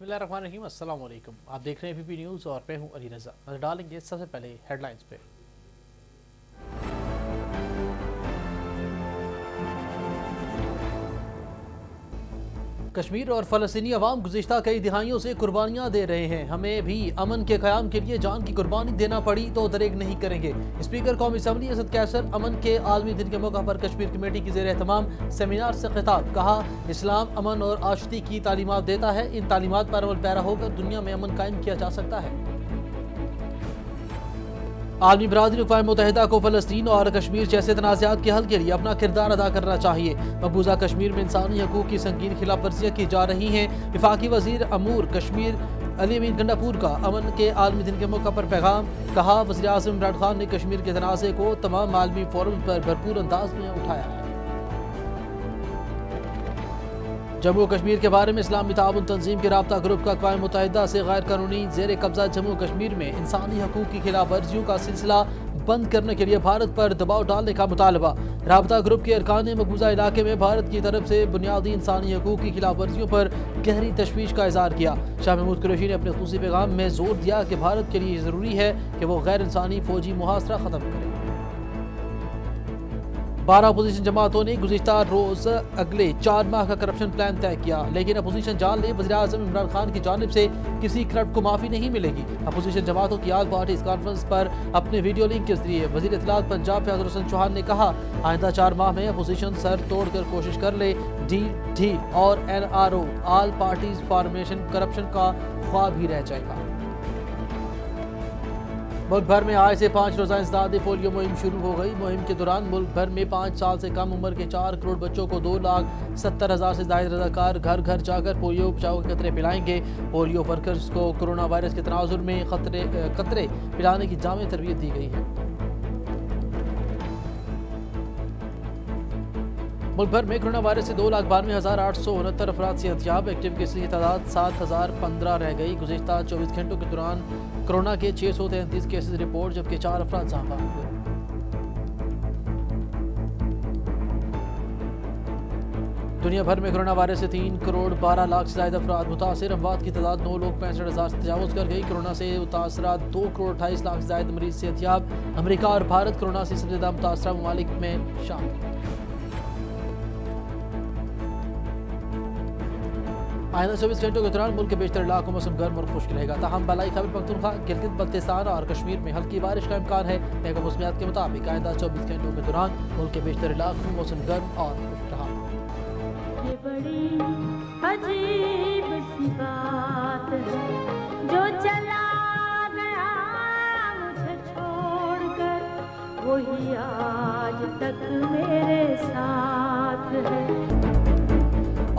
बिस्मिल्लाहिर्रहमानिर्रहीम, अस्सलाम वालेकुम। आप देख रहे हैं पीपी न्यूज़ और मैं हूं अली रज़ा। नजर डालेंगे सबसे पहले हेडलाइंस पे। कश्मीर और फ़लस्तीनी अवाम गुज़िश्ता कई दिहाइयों से कुर्बानियाँ दे रहे हैं, हमें भी अमन के क़याम के लिए जान की कुर्बानी देना पड़ी तो दरेक नहीं करेंगे। स्पीकर कौमी असम्बली असद कैसर अमन के आलमी दिन के मौका पर कश्मीर कमेटी की ज़ेर एहतमाम सेमिनार से खिताब। कहा, इस्लाम अमन और आशिती की तालीमात देता है, इन तालीमात पर अमल पैरा होकर दुनिया में अमन कायम किया जा सकता है। आलमी बरादरी अक़वाम मुत्तहिदा को फ़लस्तीन और कश्मीर जैसे तनाज़ात के हल के लिए अपना किरदार अदा करना चाहिए। मकबूजा कश्मीर में इंसानी हकूक़ की संगीन खिलाफ वर्जियाँ की जा रही हैं। वफाकी वज़ीर अमूर कश्मीर अली अमीन गंडापुर का अमन के आलमी दिन के मौका पर पैगाम। कहा, वज़ीर आज़म इमरान खान ने कश्मीर के तनाज़े को तमाम आलमी फोरम पर भरपूर अंदाज में उठाया है। जम्मू कश्मीर के बारे में इस्लामी ताउन तंजीम के राब्ता ग्रुप का अक़वाम मुत्तहिदा से गैर कानूनी ज़ेर कब्ज़ा जम्मू कश्मीर में इंसानी हकूक़ की खिलाफ वर्जियों का सिलसिला बंद करने के लिए भारत पर दबाव डालने का मुतालबा। राब्ता ग्रुप के अरकान ने मकबूजा इलाके में भारत की तरफ से बुनियादी इंसानी हकूक़ की खिलाफ वर्जियों पर गहरी तशवीश का इज़हार किया। शाह महमूद कुरैशी ने अपने ख़ुसूसी पैगाम में जोर दिया कि भारत के लिए ज़रूरी है कि वो गैर इंसानी फ़ौजी मुहासरा ख़त्म करे। 12 अपोजिशन जमातों ने गुज़िश्ता रोज़ अगले 4 माह का करप्शन प्लान तय किया, लेकिन अपोजिशन जान ले वज़ीर आज़म इमरान खान की जानिब से किसी करप्ट को माफ़ी नहीं मिलेगी। अपोजिशन जमातों की आल पार्टी इस कॉन्फ्रेंस पर अपने वीडियो लिंक के जरिए वज़ीर इत्तलात पंजाब फैज़ल हुसैन चौहान ने कहा, आइंदा 4 माह में अपोजिशन सर तोड़ कर कोशिश कर ले, ढील और NRO आल पार्टीज फॉर्मेशन करप्शन का ख्वाब ही रह जाएगा। मुल्क भर में आज से 5 रोज़ा इंसदादी पोलियो मुहिम शुरू हो गई। मुहिम के दौरान मुल्क भर में 5 साल से कम उम्र के 4 करोड़ बच्चों को 2,70,000 से ज़ायद रज़ाकार घर घर जाकर पोलियो बचाव के कतरे पिलाएंगे। पोलियो वर्कर्स को कोरोना वायरस के तनाजुर में कतरे पिलाने की जामे तरबियत दी गई है। मुल्क भर में कोरोना वायरस से 2,92,869 अफराद सेहतयाब। एक्टिव केसेस की तादाद 7,015 रह गई। गुज़िश्ता 24 घंटों के दौरान कोरोना के 633 केसेस रिपोर्ट, जबकि 4 अफराद जाँ हुए। दुनिया भर में कोरोना वायरस से 3 करोड़ 12 लाख से ज़्यादा अफराद मुतासिर। अमवात की तादाद 9,65,000 से तजावुज़ कर गई। कोरोना से मुतासरा 2 करोड़ 28 लाख से ज़्यादा मरीज सेहतयाब। अमरीका और भारत कोरोना से सबसे ज़्यादा मुतासरा ममालिक में शामिल। आइंदा 24 घंटों के दौरान मुल्क के बेशतर इलाकों में मौसम गर्म और खुश्क रहेगा। ताहम बलाई खैबर पख्तूनख्वा, गिलगित बल्तिस्तान और कश्मीर में हल्की बारिश का इम्कान है। महकमा मौसमियात के मुताबिक आइंदा 24 घंटों के दौरान मुल्क के बेशतर इलाकों में मौसम गर्म और खुश्क रहा। ये बड़ी अजीब सी बात है, जो चला गया मुझे छोड़कर, वही आज तक मेरे साथ है।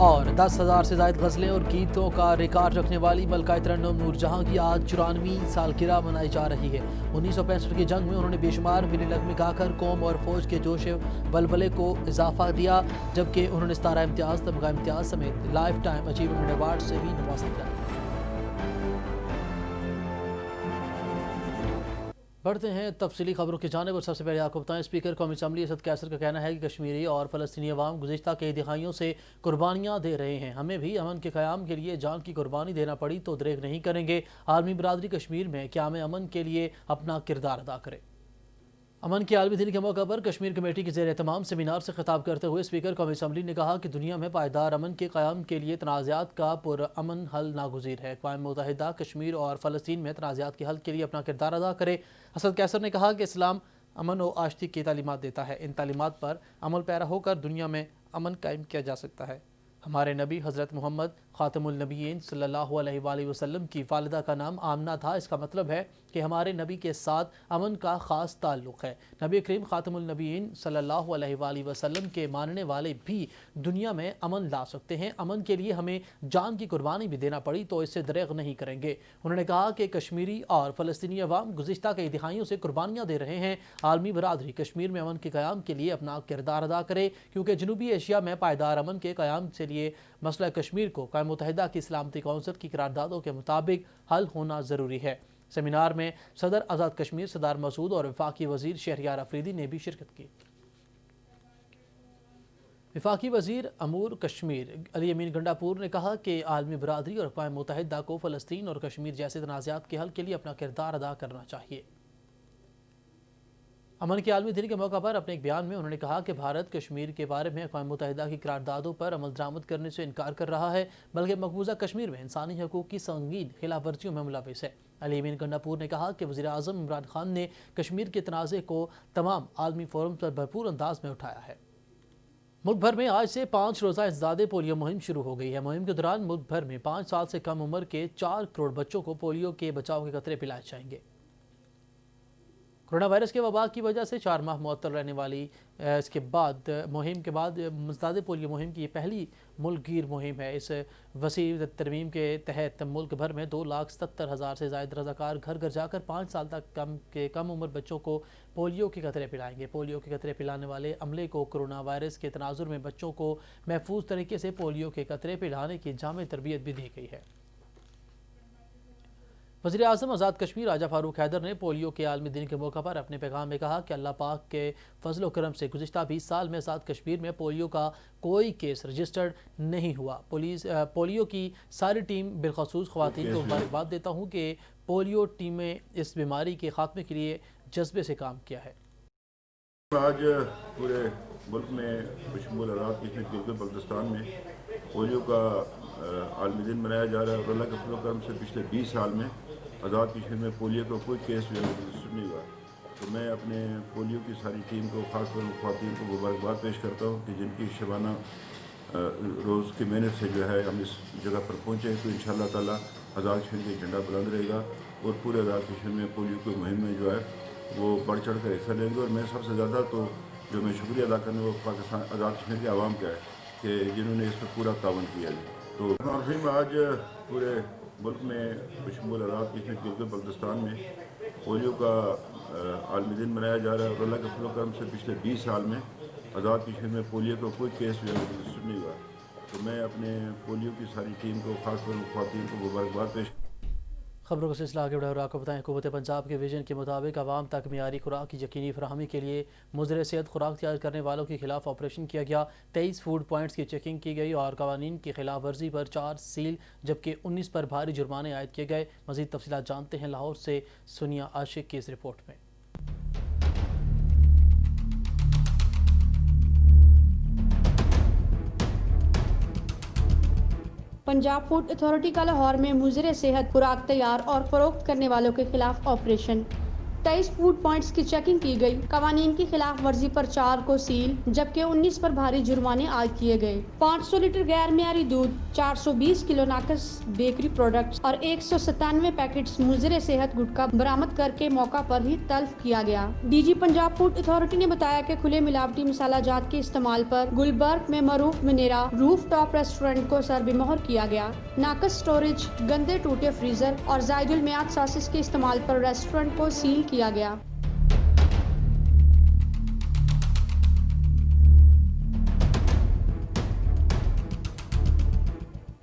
और 10,000 से ज़ायद गज़लें और गीतों का रिकॉर्ड रखने वाली मलका तरन्नुम नूरजहां की आज 94वीं सालगिरह मनाई जा रही है। 1965 की जंग में उन्होंने बेशुमार मिली नग़मे गाकर कौम और फौज के जोश बलबले को इजाफा दिया, जबकि उन्होंने सितारा इम्तियाज़, तमगा इम्तियाज़ समेत लाइफ टाइम अचीवमेंट अवार्ड से भी नवाजा गया। बढ़ते हैं तफसीली खबरों की जानिब और सबसे पहले आपको बताएं, स्पीकर कौमी असम्बली असद कैसर का कहना है कि कश्मीरी और फ़लस्तीनी अवाम गुज़िश्ता कई दिहाइयों से कुर्बानियाँ दे रहे हैं, हमें भी अमन के क़याम के लिए जान की कुर्बानी देना पड़ी तो दरेक नहीं करेंगे। आलमी बरादरी कश्मीर में क़याम अमन के लिए अपना किरदार अदा करे। अमन के आलमी दिन के मौका पर कश्मीर कमेटी के ज़ेर एहतमाम सेमिनार से खिताब करते हुए स्पीकर कौमी असम्बली ने कहा कि दुनिया में पायदार अमन के क़याम के लिए तनाज़ात का पुरअमन हल नागुज़ीर है। अक़वाम मुत्तहिदा कश्मीर और फ़लस्तीन में तनाज़ात के हल के लिए अपना किरदार अदा करे। असद कैसर ने कहा कि इस्लाम अमन और आशिती की तालीमात देता है, इन तालीमात पर अमल पैरा होकर दुनिया में अमन कायम किया जा सकता है। हमारे नबी हज़रत मोहम्मद ख़ातमुल नबीयीन सल्लल्लाहु अलैहि वसल्लम की वालिदा का नाम आमना था। इसका मतलब है कि हमारे नबी के साथ अमन का ख़ास ताल्लुक़ है। नबी करीम ख़ातमुल नबीयीन सल्लल्लाहु अलैहि वसल्लम के मानने वाले भी दुनिया में अमन ला सकते हैं। अमन के लिए हमें जान की कुर्बानी भी देना पड़ी तो इससे दरेग नहीं करेंगे। उन्होंने कहा कि कश्मीरी और फ़लस्तीनी अवाम गुज़िश्ता कई दिहाइयों से कुर्बानियाँ दे रहे हैं। आलमी बरादरी कश्मीर में अमन के क़याम के लिए अपना किरदार अदा करे, क्योंकि जनूबी एशिया में पायदार अमन के क़याम के लिए मसला कश्मीर को अक़वाम मुत्तहिदा की सलामती कौंसिल की करारदादों के मुताबिक हल होना ज़रूरी है। सेमिनार में सदर आज़ाद कश्मीर सदार मसूद और वफाकी वज़ीर शहरियार अफरीदी ने भी शिरकत की। वफाकी वज़ीर अमूर कश्मीर अली अमीन गंडापुर ने कहा कि आलमी बरादरी और अक़वाम मुत्तहिदा को फ़लस्तीन और कश्मीर जैसे तनाज़ात के हल के लिए अपना किरदार अदा करना चाहिए। अमन के आलमी दिन के मौका पर अपने एक बयान में उन्होंने कहा कि भारत कश्मीर के बारे में अक़वाम मुत्तहिदा की करारदादों पर अमल दरामद करने से इनकार कर रहा है, बल्कि मकबूजा कश्मीर में इंसानी हकूक़ की संगीन खिलाफ वर्जियों में मुलविस है। अली अमीन गंडापुर ने कहा कि वज़ीर आज़म इमरान खान ने कश्मीर के तनाज़े को तमाम आलमी फोरम पर भरपूर अंदाज में उठाया है। मुल्क भर में आज से 5 रोज़ा इंसदादे पोलियो मुहिम शुरू हो गई है। मुहिम के दौरान मुल्क भर में 5 साल से कम उम्र के 4 करोड़ बच्चों को पोलियो के बचाव के कतरे पिलाए जाएंगे। कोरोना वायरस के वबा की वजह से 4 माह मुअत्तल रहने वाली इसके बाद मुहिम के बाद इंसदादे पोलियो मुहिम की ये पहली मुल्कगीर मुहिम है। इस वसी तरमीम के तहत मुल्क भर में 2,77,000 से ज़ायद रज़ाकार घर घर जाकर 5 साल तक कम उम्र बच्चों को पोलियो के कतरे पिलाएंगे। पोलियो के कतरे पिलाने वाले अमले को कोरोना वायरस के तनाजुर में बच्चों को महफूज तरीके से पोलियो के कतरे पिलाने की जामे तरबियत भी दी गई है। वज़ीर आज़म आज़ाद कश्मीर राजा फारूक हैदर ने पोलियो के आलमी दिन के मौका पर अपने पैगाम में कहा कि अल्लाह पाक के फजल करम से गुज़िश्ता 20 साल में आज़ाद कश्मीर में पोलियो का कोई केस रजिस्टर्ड नहीं हुआ। पोलियो की सारी टीम बिलखसूस ख़वातीन को मुबारकबाद देता हूँ कि पोलियो टीमें इस बीमारी के खात्मे के लिए जज्बे से काम किया है। आज पूरे मुल्क में बशमूल रात गिलगित बल्तिस्तान में पोलियो का आलमी दिन मनाया जा रहा है और अल्लाह के फजल करम से पिछले 20 साल में आज़ाद कश्मीर में पोलियो का कोई केस रजिस्टर नहीं हुआ। तो मैं अपने पोलियो की सारी टीम को, ख़ासतौर पर ख़वातीन को मुबारकबाद पेश करता हूँ कि जिनकी शबाना रोज़ की मेहनत से जो है हम इस जगह पर पहुँचे। तो इंशाअल्लाह ताला आज़ाद कश्मीर का झंडा बुलंद रहेगा और पूरे आज़ाद कश्मीर में पोलियो की मुहिम में जो है वो बढ़ चढ़ कर हिस्सा लेंगे। और मैं सबसे ज़्यादा तो जो मैं शुक्रिया अदा करने वो पाकिस्तान आज़ाद कश्मीर के आवाम का है कि जिन्होंने इस पर पूरा तावन किया है। तो आज पूरे मुल्क में बशमूल रात गिलगित बल्तिस्तान में पोलियो का आलमी दिन मनाया जा रहा है और अल्लाह के फजल करम से पिछले 20 साल में आज़ाद कश्मीर में पोलियो का कोई केस रजिस्टर नहीं हुआ। तो मैं अपने पोलियो की सारी टीम को, ख़ासतौर पर ख़वातीन को मुबारकबाद पेश। खबरों का सिलसिला आगे बढ़ा और आपको बताएं, हुकूमत पंजाब के विजन के मुताबिक आवाम तक मियारी खुराक की यकीनी फराहमी के लिए मुज़र सेहत खुराक तैयार करने वालों के खिलाफ ऑपरेशन किया गया। 23 फूड पॉइंट्स की चेकिंग की गई और कवानीन की खिलाफ वर्जी पर 4 सील जबकि 19 पर भारी जुर्माने आयद किए गए। मज़ीद तफसीलात जानते हैं लाहौर से सुनिया आशिक की इस रिपोर्ट में। पंजाब फूड अथॉरिटी का लाहौर में मुज़र सेहत खुराक तैयार और फरोख्त करने वालों के खिलाफ ऑपरेशन। 23 फूड पॉइंट्स की चेकिंग की गई। कवानीन की खिलाफ वर्जी पर 4 को सील जबकि 19 पर भारी जुर्माने आयद किए गए। 500 लीटर गैर मियारी दूध, 420 किलो नाकस बेकरी प्रोडक्ट्स और 197 पैकेट्स मुज़र सेहत गुटखा बरामद करके मौका पर ही तल्फ किया गया। डीजी पंजाब फूड अथॉरिटी ने बताया कि खुले मिलावटी मसाला जात के इस्तेमाल पर गुलबर्ग में मरूफ मनेरा रूफ टॉप रेस्टोरेंट को सरबेमोहर किया गया। नाकस स्टोरेज, गंदे टूटे फ्रीजर और जायदुल मियाद सॉसेस के इस्तेमाल पर रेस्टोरेंट को सील किया गया।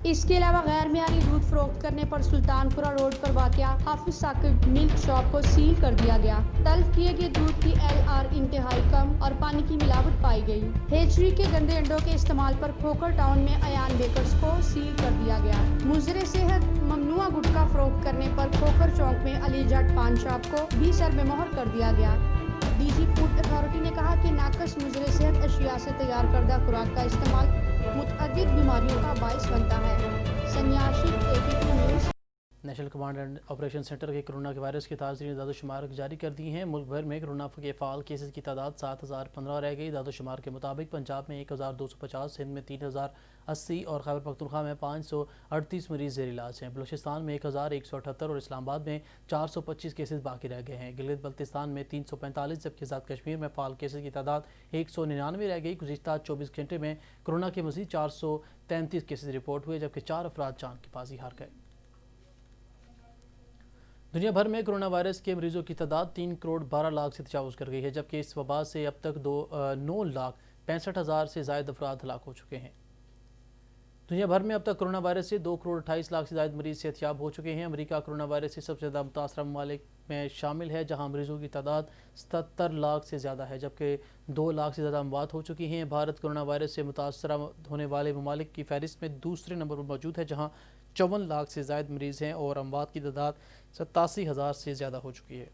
इसके अलावा गैर मियारी दूध फरोख्त करने पर सुल्तानपुरा रोड पर वाक़या हाफिज साकिब मिल्क शॉप को सील कर दिया गया। तल्फ किए गए दूध की LR इंतहाई कम और पानी की मिलावट पाई गई। हेचरी के गंदे अंडों के इस्तेमाल पर खोखर टाउन में अयान बेकर्स को सील कर दिया गया। मुज़र सेहत ममनुआ गुटखा फरोख्त करने पर खोखर चौक में अली जट पान शॉप को भी सरबेमोहर कर दिया गया। डीजी फूड अथॉरिटी ने कहा कि नाकस मुज़र सेहत अशिया से तैयार करदा खुराक का इस्तेमाल मुतअद्दिद बीमारियों का बाइस बनता है। सन्यासी APP news. National command and operation centre के कोरोना के वायरस के ताज़ा दादोशुमार जारी कर दी हैं। मुल्क भर में कोरोना के फ़ाल केसेस की तादाद 7,015 रह गई। दादोशुमार के मुताबिक पंजाब में 1,250, सिंध में 3,080 और खैबर पख्तूनख्वा में 538 मरीज़ ज़ेर इलाज हैं। बलूचिस्तान में 1,178 और इस्लामाबाद में 425 केसेस बाकी रह गए हैं। गिलगित बल्तिस्तान में 345 जबकि आज़ाद कश्मीर में फ़ाल केसेस की तादाद 199 रह गई। गुज़िश्ता 24 घंटे में कोरोना के मज़ीद 433 केसेस रिपोर्ट हुए जबकि 4 अफराद जान की बाजी हार गए। दुनिया भर में कोरोना वायरस के मरीजों की तादाद 3 करोड़ 12 लाख से तजावुज़ कर गई है जबकि इस वबा से अब तक 9,65,000 से ज़ायद अफराद हलाक हो चुके हैं। दुनिया भर में अब तक कोरोना वायरस से 2 करोड़ 28 लाख से ज़ायद मरीज सेहतयाब हो चुके हैं। अमेरिका कोरोना वायरस से सबसे ज़्यादा मुतासर ममालिक میں شامل ہے، جہاں مریضوں کی تعداد 77 لاکھ سے زیادہ ہے، جبکہ 2 لاکھ سے زیادہ اموات ہو چکی ہیں۔ بھارت کورونا وائرس سے متاثرہ ہونے والے ممالک کی فہرست میں دوسرے نمبر پر موجود ہے، جہاں 54 لاکھ سے زائد مریض ہیں اور اموات کی تعداد 87,000 سے زیادہ ہو چکی ہے۔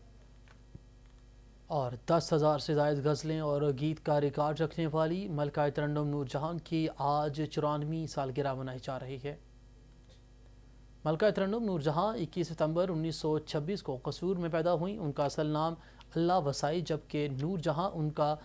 اور 10,000 سے زائد غزلیں اور گیت کا ریکارڈ رکھنے والی ملکہ ترنم نور جہاں کی آج 94ویں سالگرہ منائی جا رہی ہے۔ ملکہ ترنم نور جہاں 21 ستمبر 1926 کو قصور میں پیدا ہوئیں۔ ان کا اصل نام اللہ وسائی جبکہ نور جہاں ان کا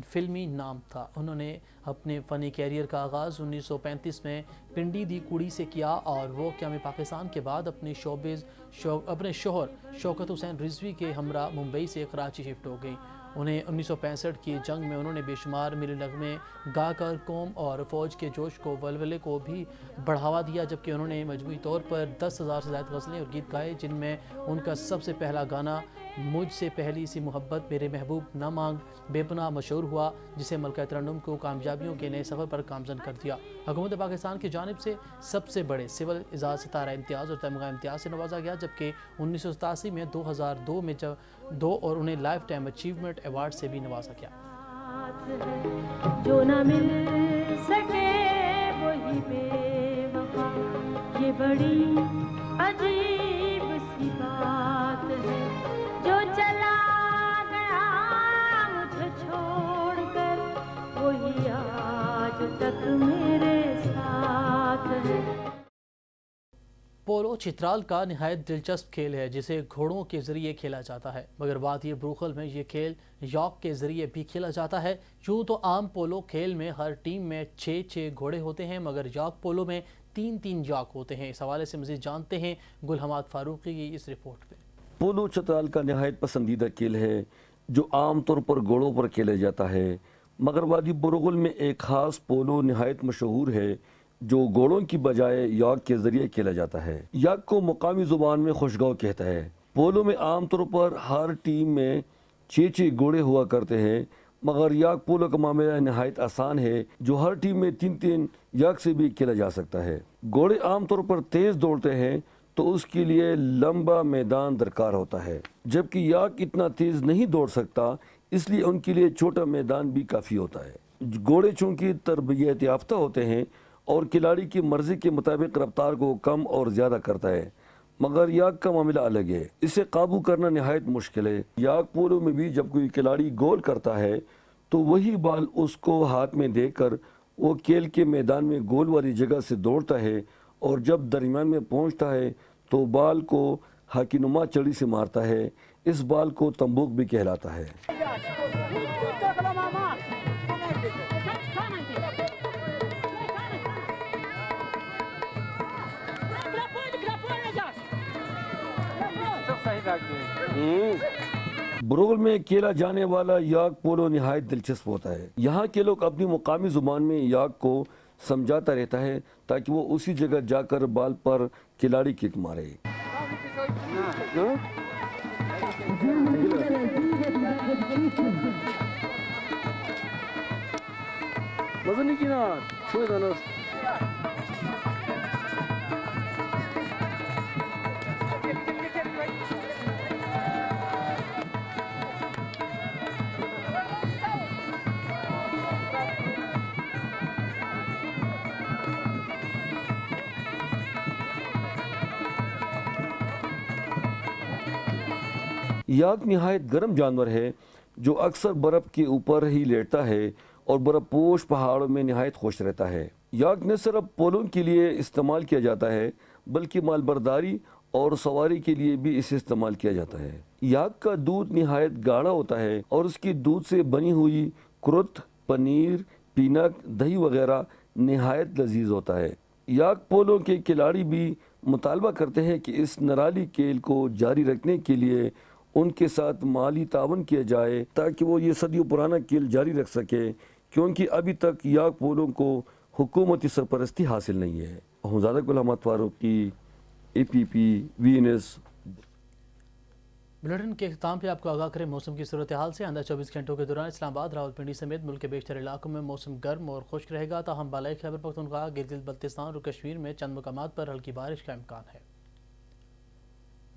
فلمی نام تھا۔ انہوں نے اپنے فنی کیریئر کا آغاز 1935 میں پنڈی دی کڑی سے کیا اور وہ قیام پاکستان کے بعد اپنے شوہر شوکت حسین رضوی کے ہمراہ ممبئی سے کراچی شفٹ ہو گئیں۔ انہیں 1965 کی جنگ میں انہوں نے بے شمار ملی نغمے گا کر قوم اور فوج کے جوش کو ولولے کو بھی بڑھاوا دیا، جبکہ انہوں نے مجموعی طور پر 10,000 سے زائد غزلیں اور گیت گائے، جن میں ان کا سب سے پہلا گانا مجھ سے پہلی سی محبت میرے محبوب نہ مانگ بے پناہ مشہور ہوا، جسے ملکہ ترنم کو کامیابیوں کے نئے سفر پر گامزن کر دیا۔ حکومت پاکستان کی جانب سے سب سے بڑے سول اعزاز ستارہ امتیاز اور تمغہ امتیاز سے نوازا گیا، جبکہ 1987 میں 2002 میں اور انہیں لائف ٹائم اچیومنٹ ایوارڈ سے بھی نوازا گیا۔ جو نہ مل سکے وہی بے وفا، یہ بڑی عجیب سی بات ہے، جو چلا گیا مجھے چھوڑ کر وہی آج تک میرے ساتھ ہے۔ پولو چترال کا نہایت دلچسپ کھیل ہے جسے گھوڑوں کے ذریعے کھیلا جاتا ہے، مگر وادی بروغل میں یہ کھیل یاک کے ذریعے بھی کھیلا جاتا ہے۔ یوں تو عام پولو کھیل میں ہر ٹیم میں 6 گھوڑے ہوتے ہیں، مگر یاک پولو میں 3 یاک ہوتے ہیں۔ اس حوالے سے مزید جانتے ہیں گل حماد فاروقی کی اس رپورٹ میں۔ پولو چترال کا نہایت پسندیدہ کھیل ہے جو عام طور پر گھوڑوں پر کھیلا جاتا ہے، مگر وادی بروغل میں ایک خاص پولو نہایت مشہور ہے جو گھوڑوں کی بجائے یاک کے ذریعے کھیلا جاتا ہے۔ یاک کو مقامی زبان میں خوشگاؤ کہتا ہے۔ پولو میں عام طور پر ہر ٹیم میں 6 گھوڑے ہوا کرتے ہیں، مگر یاک پولو کا معاملہ نہایت آسان ہے جو ہر ٹیم میں 3 یاک سے بھی کھیلا جا سکتا ہے۔ گھوڑے عام طور پر تیز دوڑتے ہیں تو اس کے لیے لمبا میدان درکار ہوتا ہے، جبکہ یاک اتنا تیز نہیں دوڑ سکتا، اس لیے ان کے لیے چھوٹا میدان بھی کافی ہوتا ہے۔ گھوڑے چونکہ تربیت یافتہ ہوتے ہیں اور کھلاڑی کی مرضی کے مطابق رفتار کو کم اور زیادہ کرتا ہے، مگر یاک کا معاملہ الگ ہے، اسے قابو کرنا نہایت مشکل ہے۔ یاک پولو میں بھی جب کوئی کھلاڑی گول کرتا ہے تو وہی بال اس کو ہاتھ میں دے کر وہ کھیل کے میدان میں گول والی جگہ سے دوڑتا ہے اور جب درمیان میں پہنچتا ہے تو بال کو ہاکی نما چڑی سے مارتا ہے۔ اس بال کو تمبوک بھی کہلاتا ہے۔ بروغل میں کھیلا جانے والا یاک پولو نہایت دلچسپ ہوتا ہے۔ یہاں کے لوگ اپنی مقامی زبان میں یاک کو سمجھاتا رہتا ہے تاکہ وہ اسی جگہ جا کر بال پر کھلاڑی کک مارے۔ یاک نہایت گرم جانور ہے جو اکثر برف کے اوپر ہی لیٹتا ہے اور برف پوش پہاڑوں میں نہایت خوش رہتا ہے۔ یاک نہ صرف پولوں کے لیے استعمال کیا جاتا ہے بلکہ مال برداری اور سواری کے لیے بھی اسے استعمال کیا جاتا ہے۔ یاک کا دودھ نہایت گاڑھا ہوتا ہے اور اس کی دودھ سے بنی ہوئی کرت، پنیر، پینک، دہی وغیرہ نہایت لذیذ ہوتا ہے۔ یاک پولو کے کھلاڑی بھی مطالبہ کرتے ہیں کہ اس نرالی کھیل کو جاری رکھنے کے لیے ان کے ساتھ مالی تعاون کیا جائے تاکہ وہ یہ صدیوں پرانا کھیل جاری رکھ سکے، کیونکہ ابھی تک یاک پولو کو حکومتی سرپرستی حاصل نہیں ہے۔ زیادہ گل Hammad Farooqui, APP VNS۔ Bulletin کے اختتام پہ آپ کو آگاہ کریں موسم کی صورتحال سے۔ آئندہ 24 گھنٹوں کے دوران اسلام آباد، راولپنڈی سمیت ملک کے بیشتر علاقوں میں موسم گرم اور خشک رہے گا، تاہم بالائی خیبر پختونخوا، گلگت بلتستان اور کشمیر میں چند مقامات پر ہلکی بارش کا امکان ہے۔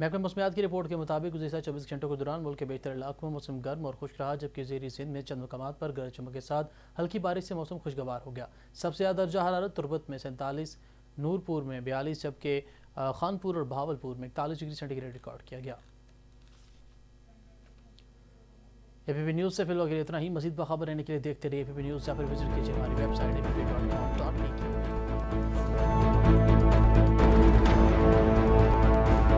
محکمہ موسمیات کی رپورٹ کے مطابق گزشتہ 24 گھنٹوں کے دوران ملک کے بیشتر علاقوں میں موسم گرم اور خشک رہا، جبکہ زیر سندھ میں چند مقامات پر گرج چمک کے ساتھ ہلکی بارش سے موسم خوشگوار ہو گیا۔ سب سے زیادہ درجہ حرارت تربت میں 47، نورپور میں 42، جبکہ خانپور اور بہاولپور میں 41 ڈگری سینٹی گریڈ ریکارڈ کیا گیا۔ اے پی پی نیوز سے فی الوقت اتنا ہی۔ مزید باخبر رہنے کے لیے دیکھتے رہیے اے پی پی نیوز یا پھر وزٹ کیجیے ہماری ویب سائٹ APP.com۔